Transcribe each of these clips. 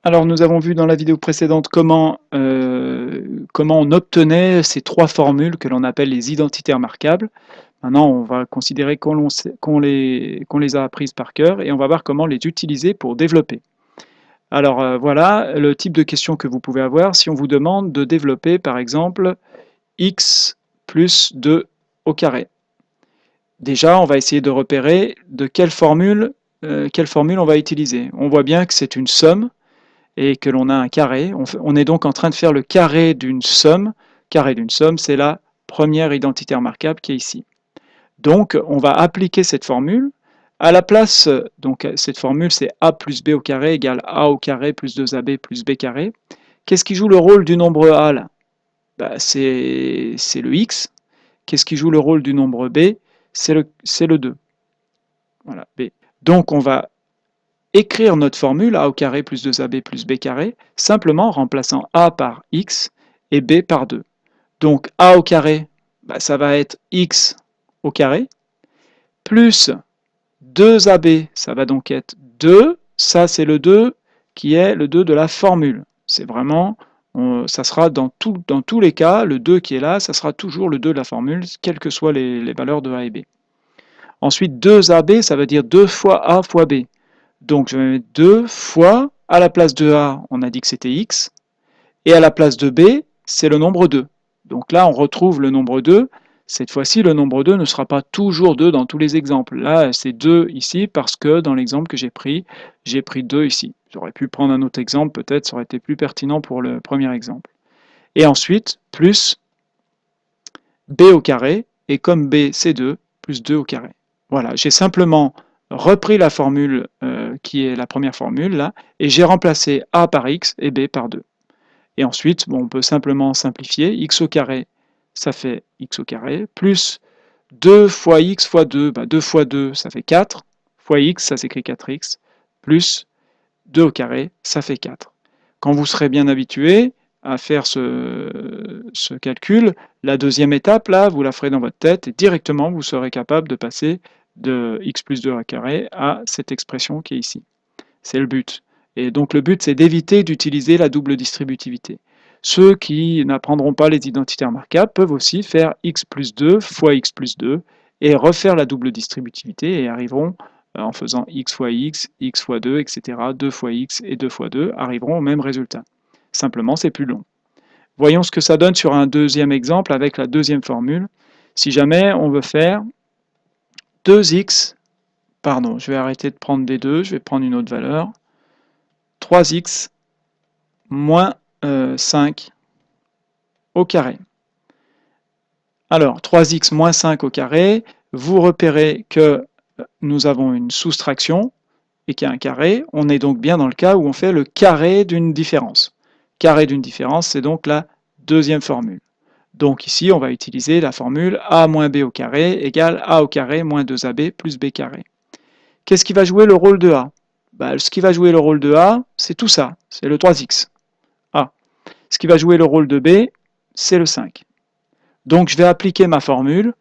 Alors nous avons vu dans la vidéo précédente comment on obtenait ces trois formules que l'on appelle les identitaires marquables. Maintenant on va considérer qu'on les a apprises par cœur et on va voir comment les utiliser pour développer. Alors voilà le type de question que vous pouvez avoir si on vous demande de développer par exemple x plus 2 au carré. Déjà on va essayer de repérer de quelle formule on va utiliser. On voit bien que c'est une somme et que l'on a un carré. On est donc en train de faire le carré d'une somme. Carré d'une somme, c'est la première identitaire marquable qui est ici. Donc, on va appliquer cette formule. À la place, donc cette formule, c'est a plus b au carré égale a au carré plus 2ab plus b carré. Qu'est-ce qui joue le rôle du nombre a là? C'est le x. Qu'est-ce qui joue le rôle du nombre b? C'est le 2. Voilà, b. Donc, on va écrire notre formule a au carré plus 2ab plus b carré, simplement en remplaçant a par x et b par 2. Donc a au carré, ça va être x au carré, plus 2ab, ça va donc être 2, ça c'est le 2 qui est le 2 de la formule. C'est vraiment, ça sera dans tous les cas, le 2 qui est là, ça sera toujours le 2 de la formule, quelles que soient les valeurs de a et b. Ensuite 2ab, ça veut dire 2 fois a fois b. Donc je vais mettre 2 fois, à la place de a, on a dit que c'était x, et à la place de b, c'est le nombre 2. Donc là, on retrouve le nombre 2. Cette fois-ci, le nombre 2 ne sera pas toujours 2 dans tous les exemples. Là, c'est 2 ici parce que dans l'exemple que j'ai pris 2 ici. J'aurais pu prendre un autre exemple, peut-être, ça aurait été plus pertinent pour le premier exemple. Et ensuite, plus b au carré, et comme b c'est 2, plus 2 au carré. Voilà, j'ai simplement repris la formule qui est la première formule là, et j'ai remplacé a par x et b par 2. Et ensuite, on peut simplement simplifier, x au carré, ça fait x au carré, plus 2 fois x fois 2, 2 fois 2, ça fait 4, fois x, ça s'écrit 4x, plus 2 au carré, ça fait 4. Quand vous serez bien habitué à faire ce calcul, la deuxième étape, là, vous la ferez dans votre tête, et directement, vous serez capable de passer de x plus 2 au carré à cette expression qui est ici. C'est le but. Et donc le but, c'est d'éviter d'utiliser la double distributivité. Ceux qui n'apprendront pas les identitaires marquables peuvent aussi faire x plus 2 fois x plus 2 et refaire la double distributivité et arriveront, en faisant x fois 2, etc., 2 fois x et 2 fois 2, arriveront au même résultat. Simplement, c'est plus long. Voyons ce que ça donne sur un deuxième exemple avec la deuxième formule. Si jamais on veut faire 2x, pardon, je vais arrêter de prendre des 2, je vais prendre une autre valeur, 3x moins 5 au carré. Alors, 3x moins 5 au carré, vous repérez que nous avons une soustraction et qu'il y a un carré. On est donc bien dans le cas où on fait le carré d'une différence. Carré d'une différence, c'est donc la deuxième formule. Donc ici, on va utiliser la formule a moins b au carré égale a au carré moins 2ab plus b carré. Qu'est-ce qui va jouer le rôle de a? Ce qui va jouer le rôle de a, c'est tout ça, c'est le 3x. A. Ce qui va jouer le rôle de b, c'est le 5. Donc je vais appliquer ma formule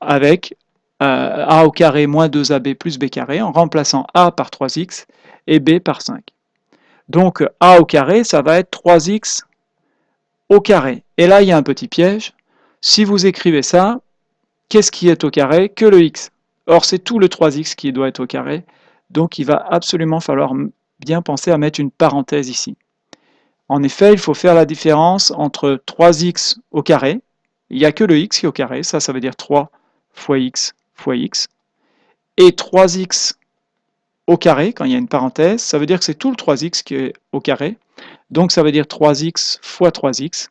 avec a au carré moins 2ab plus b carré en remplaçant a par 3x et b par 5. Donc a au carré, ça va être 3x au carré. Et là, il y a un petit piège. Si vous écrivez ça, qu'est-ce qui est au carré? Que le x. Or, c'est tout le 3x qui doit être au carré. Donc il va absolument falloir bien penser à mettre une parenthèse ici. En effet, il faut faire la différence entre 3x au carré, il n'y a que le x qui est au carré, ça veut dire 3 fois x, et 3x au carré, quand il y a une parenthèse, ça veut dire que c'est tout le 3x qui est au carré, donc ça veut dire 3x fois 3x,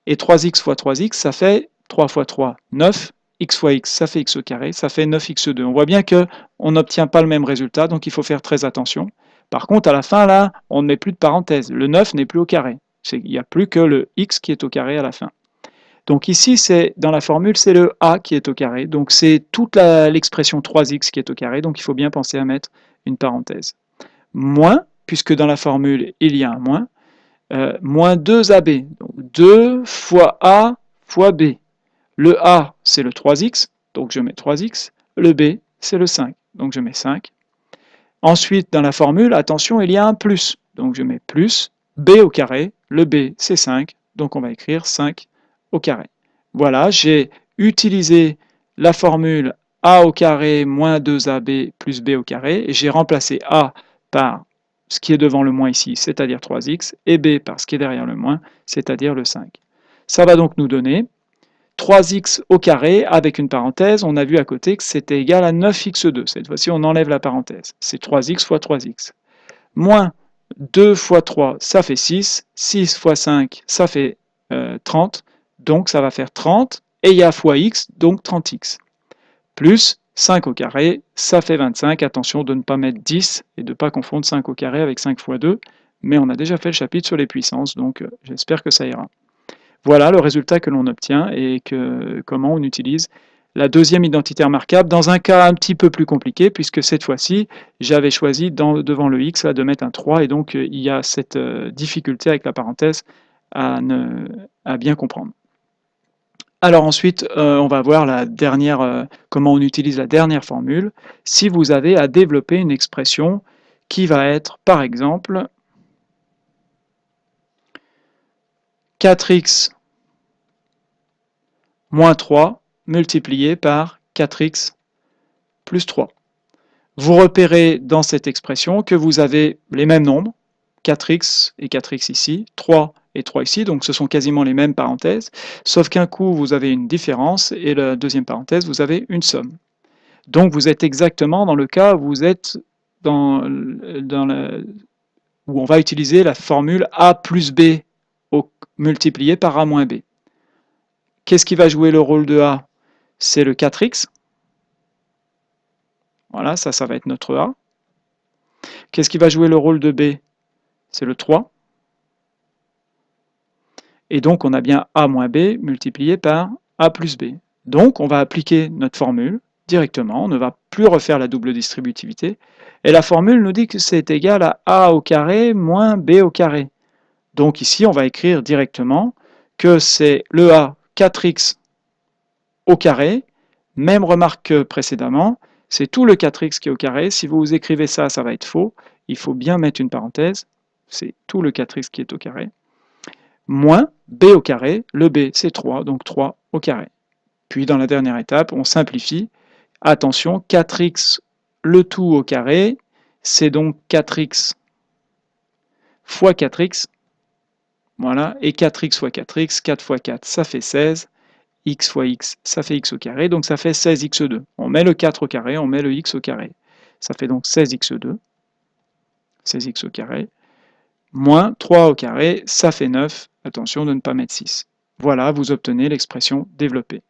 et 3x fois 3x, ça fait 3 fois 3, 9, x fois x, ça fait x au carré, ça fait 9x2. On voit bien qu'on n'obtient pas le même résultat, donc il faut faire très attention. Par contre, à la fin, là, on ne met plus de parenthèse. Le 9 n'est plus au carré. Il n'y a plus que le x qui est au carré à la fin. Donc ici, dans la formule, c'est le a qui est au carré. Donc c'est toute l'expression 3x qui est au carré. Donc il faut bien penser à mettre une parenthèse. Moins, puisque dans la formule, il y a un moins, moins 2ab. Donc 2 fois a fois b. Le a, c'est le 3x, donc je mets 3x. Le b, c'est le 5, donc je mets 5. Ensuite, dans la formule, attention, il y a un plus. donc je mets plus, b au carré, le b c'est 5, donc on va écrire 5 au carré. Voilà, j'ai utilisé la formule a au carré moins 2ab plus b au carré, et j'ai remplacé a par ce qui est devant le moins ici, c'est-à-dire 3x, et b par ce qui est derrière le moins, c'est-à-dire le 5. Ça va donc nous donner 3x au carré avec une parenthèse, on a vu à côté que c'était égal à 9x2. Cette fois-ci, on enlève la parenthèse. C'est 3x fois 3x. Moins 2 fois 3, ça fait 6. 6 fois 5, ça fait 30. Donc, ça va faire 30. Et il y a fois x, donc 30x. Plus 5 au carré, ça fait 25. Attention de ne pas mettre 10 et de ne pas confondre 5 au carré avec 5 fois 2. Mais on a déjà fait le chapitre sur les puissances, donc j'espère que ça ira. Voilà le résultat que l'on obtient et comment on utilise la deuxième identité remarquable dans un cas un petit peu plus compliqué, puisque cette fois-ci, j'avais choisi devant le x là, de mettre un 3, et donc il y a cette difficulté avec la parenthèse à bien comprendre. Alors ensuite, on va voir comment on utilise la dernière formule, si vous avez à développer une expression qui va être, par exemple, 4x moins 3 multiplié par 4x plus 3. Vous repérez dans cette expression que vous avez les mêmes nombres, 4x et 4x ici, 3 et 3 ici, donc ce sont quasiment les mêmes parenthèses, sauf qu'un coup vous avez une différence et la deuxième parenthèse vous avez une somme. Donc vous êtes exactement dans le cas où vous êtes où on va utiliser la formule a plus b multiplié par a moins b. Qu'est-ce qui va jouer le rôle de a? C'est le 4x. Voilà, ça va être notre a. Qu'est-ce qui va jouer le rôle de b? C'est le 3. Et donc, on a bien a moins b multiplié par a plus b. Donc, on va appliquer notre formule directement. On ne va plus refaire la double distributivité. Et la formule nous dit que c'est égal à a au carré moins b au carré. Donc ici, on va écrire directement que c'est le a 4x au carré. Même remarque que précédemment, c'est tout le 4x qui est au carré. Si vous écrivez ça, ça va être faux. Il faut bien mettre une parenthèse. C'est tout le 4x qui est au carré. Moins b au carré. Le b, c'est 3, donc 3 au carré. Puis dans la dernière étape, on simplifie. Attention, 4x le tout au carré, c'est donc 4x fois 4x. Voilà, et 4x fois 4x, 4 fois 4, ça fait 16. X fois x, ça fait x au carré, donc ça fait 16x2. On met le 4 au carré, on met le x au carré. Ça fait donc 16x2, 16x au carré, moins 3 au carré, ça fait 9. Attention de ne pas mettre 6. Voilà, vous obtenez l'expression développée.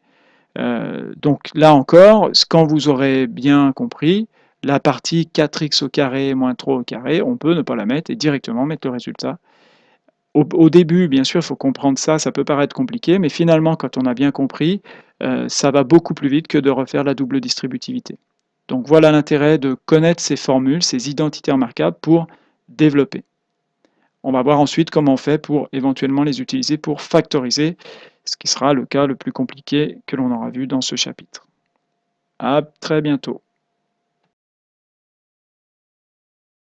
Donc là encore, quand vous aurez bien compris, la partie 4x au carré moins 3 au carré, on peut ne pas la mettre et directement mettre le résultat. Au début, bien sûr, il faut comprendre ça, ça peut paraître compliqué, mais finalement, quand on a bien compris, ça va beaucoup plus vite que de refaire la double distributivité. Donc voilà l'intérêt de connaître ces formules, ces identités remarquables pour développer. On va voir ensuite comment on fait pour éventuellement les utiliser pour factoriser, ce qui sera le cas le plus compliqué que l'on aura vu dans ce chapitre. À très bientôt.